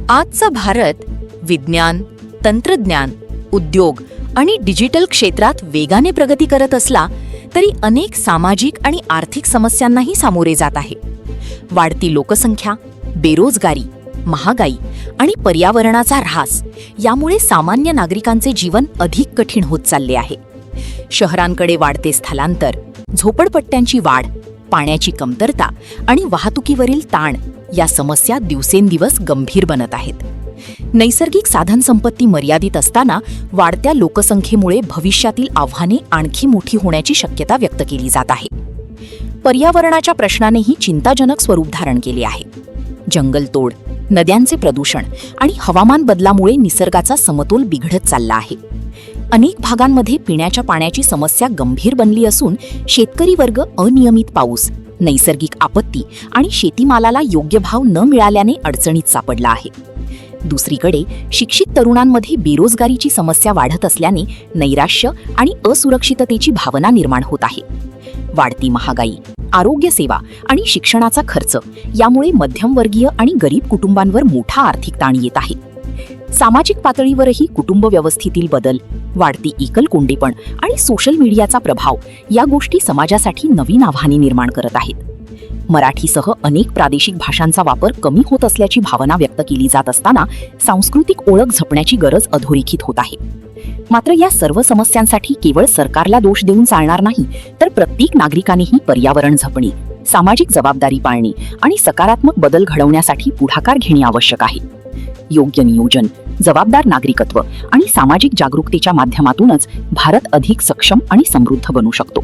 आजचा भारत विज्ञान, तंत्रज्ञान, उद्योग आणि डिजिटल क्षेत्रात वेगाने प्रगती करत असला तरी अनेक सामाजिक आणि आर्थिक समस्यांनाही सामोरे जात आहे. वाढती लोकसंख्या, बेरोजगारी, महागाई आणि पर्यावरणाचा ऱ्हास यामुळे सामान्य नागरिकांचे जीवन अधिक कठीण होत चालले आहे. शहरांकडे वाढते स्थलांतर, झोपडपट्ट्यांची वाढ, पाण्याची कमतरता आणि वाहतुकीवरील ताण या समस्या दिवसेंदिवस गंभीर बनत आहेत. नैसर्गिक साधनसंपत्ती मर्यादित असताना वाढत्या लोकसंख्येमुळे भविष्यातील आव्हाने आणखी मोठी होण्याची शक्यता व्यक्त केली जात आहे. पर्यावरणाच्या प्रश्नानेही चिंताजनक स्वरूप धारण केले आहे. जंगलतोड, नद्यांचे प्रदूषण आणि हवामान बदलामुळे निसर्गाचा समतोल बिघडत चालला आहे. अनेक भागांमध्ये पिण्याच्या पाण्याची समस्या गंभीर बनली असून शेतकरी वर्ग अनियमित पाऊस, नैसर्गिक आपत्ती आणि शेतीमालाला योग्य भाव न मिळाल्याने अडचणीत सापडला आहे. दुसरीकडे शिक्षित तरुणांमध्ये बेरोजगारीची समस्या वाढत असल्याने नैराश्य आणि असुरक्षिततेची भावना निर्माण होत आहे. वाढती महागाई, आरोग्य सेवा आणि शिक्षणाचा खर्च यामुळे मध्यमवर्गीय आणि गरीब कुटुंबांवर मोठा आर्थिक ताण येत आहे. सामाजिक पातळीवरही कुटुंब व्यवस्थेतील बदल, वाढती एकलकोंडेपण आणि सोशल मीडियाचा प्रभाव या गोष्टी समाजासाठी नवीन आव्हाने निर्माण करत आहेत. मराठीसह अनेक प्रादेशिक भाषांचा वापर कमी होत असल्याची भावना व्यक्त केली जात असताना सांस्कृतिक ओळख जपण्याची गरज अधोरेखित होत आहे. मात्र या सर्व समस्यांसाठी केवळ सरकारला दोष देऊन चालणार नाही, तर प्रत्येक नागरिकानेही पर्यावरण जपणे, सामाजिक जबाबदारी पाळणे आणि सकारात्मक बदल घडवण्यासाठी पुढाकार घेणे आवश्यक आहे. योग्य नियोजन, जबाबदार नागरिकत्व आणि सामाजिक जागरूकतेच्या माध्यमातूनच भारत अधिक सक्षम आणि समृद्ध बनू शकतो.